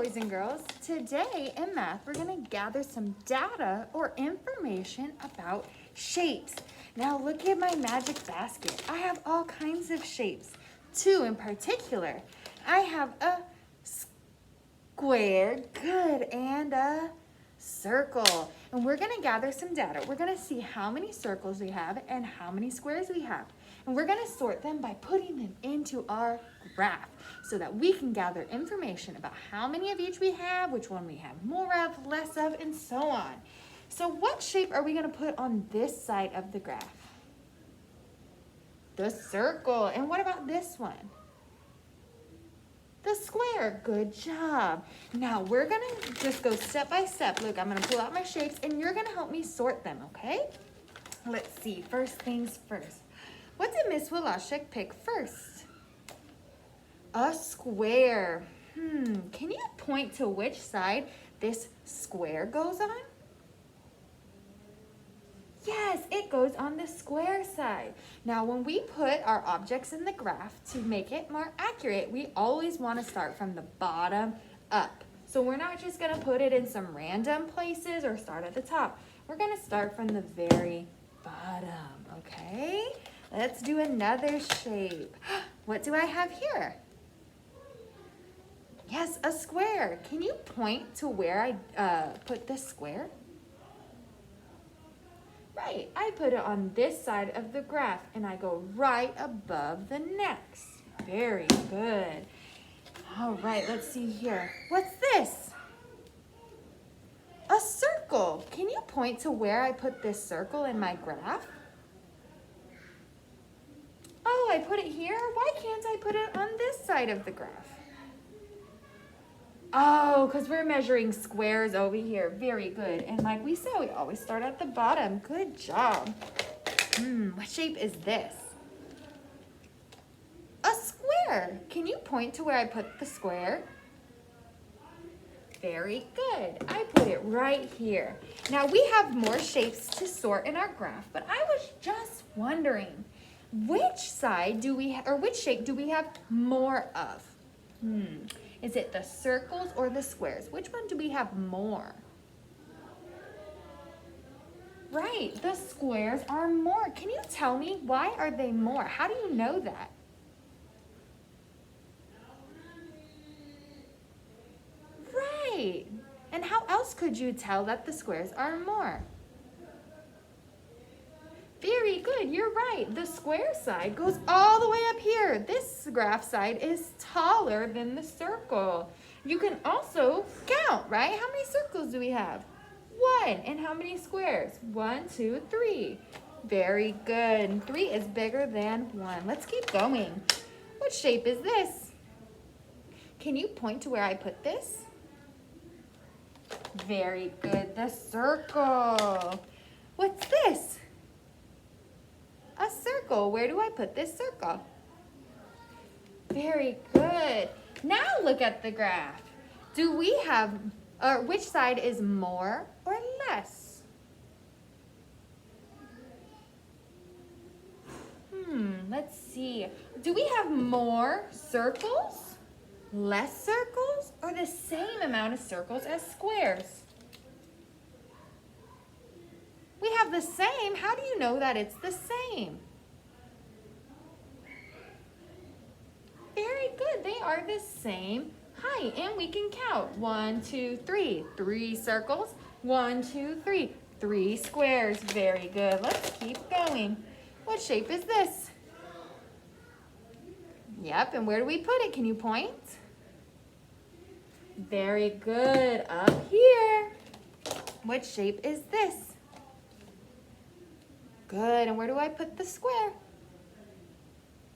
boys and girls. Today in math, we're gonna gather some data or information about shapes. Now look at my magic basket. I have all kinds of shapes, two in particular. I have a square, good, and a circle. And we're gonna gather some data. We're gonna see how many circles we have and how many squares we have. And we're gonna sort them by putting them into our graph so that we can gather information about how many of each we have, which one we have more of, less of, and so on. So what shape are we gonna put on this side of the graph? The circle. And what about this one? The square. Good job. Now we're gonna just go step by step. Look, I'm gonna pull out my shapes and you're gonna help me sort them, okay? Let's see, first things first. What did Miss Wlashek pick first? A square. Can you point to which side this square goes on? Yes, it goes on the square side. Now, when we put our objects in the graph to make it more accurate, we always want to start from the bottom up. So we're not just going to put it in some random places or start at the top. We're going to start from the very bottom, okay? Let's do another shape. What do I have here? Yes, a square. Can you point to where I put this square? Right, I put it on this side of the graph and I go right above the next. Very good. All right, let's see here. What's this? A circle. Can you point to where I put this circle in my graph? Oh, I put it here? Why can't I put it on this side of the graph? Oh, because we're measuring squares over here. Very good. And like we said, we always start at the bottom. Good job. What shape is this? A square. Can you point to where I put the square? Very good. I put it right here. Now we have more shapes to sort in our graph, but I was just wondering, which side do we have, or which shape do we have more of? Is it the circles or the squares? Which one do we have more? Right, the squares are more. Can you tell me why are they more? How do you know that? Right. And how else could you tell that the squares are more? Very good, you're right. The square side goes all the way up here. This graph side is taller than the circle. You can also count, right? How many circles do we have? 1. And how many squares? 1, 2, 3. Very good. 3 is bigger than 1. Let's keep going. What shape is this? Can you point to where I put this? Very good. The circle. What's this? A circle. Where do I put this circle? Very good. Now look at the graph. Do we have, which side is more or less? Let's see. Do we have more circles, less circles, or the same amount of circles as squares? We have the same. How do you know that it's the same? Very good. They are the same height. And we can count. 1, 2, 3. 3 circles. 1, 2, 3. 3 squares. Very good. Let's keep going. What shape is this? Yep. And where do we put it? Can you point? Very good. Up here. What shape is this? Good, and where do I put the square?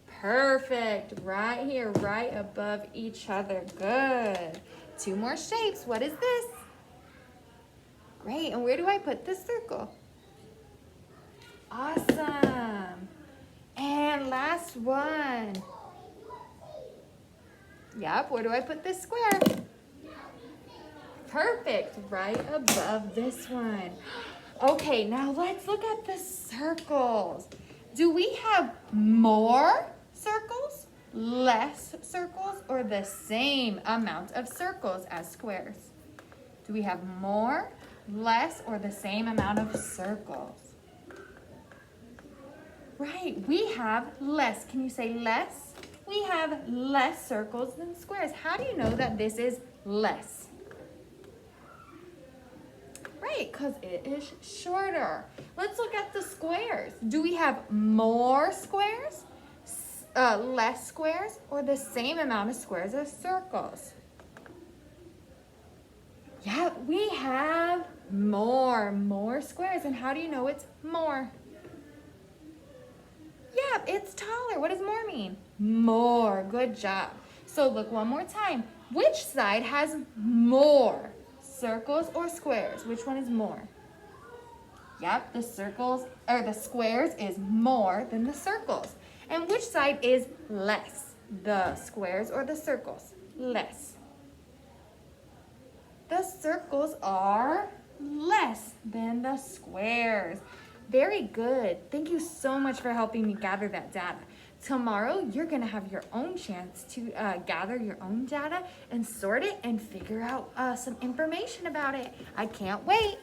Perfect, right here, right above each other. Good. 2 more shapes. What is this? Great, and where do I put the circle? Awesome. And last one. Yep, where do I put this square? Perfect, right above this one. Okay, now let's look at the circles. Do we have more circles less circles or the same amount of circles as squares? Do we have more, less, or the same amount of circles? Right, we have less. Can you say less? We have less circles than squares. How do you know that this is less? Right, because it is shorter. Let's look at the squares. Do we have more squares, less squares, or the same amount of squares as circles? Yeah, we have more squares. And how do you know it's more? Yeah, it's taller. What does more mean? More. Good job. So look one more time. Which side has more? Circles or squares? Which one is more? Yep, the squares is more than the circles. And which side is less? The squares or the circles? Less. The circles are less than the squares. Very good. Thank you so much for helping me gather that data. Tomorrow, you're going to have your own chance to gather your own data and sort it and figure out some information about it. I can't wait.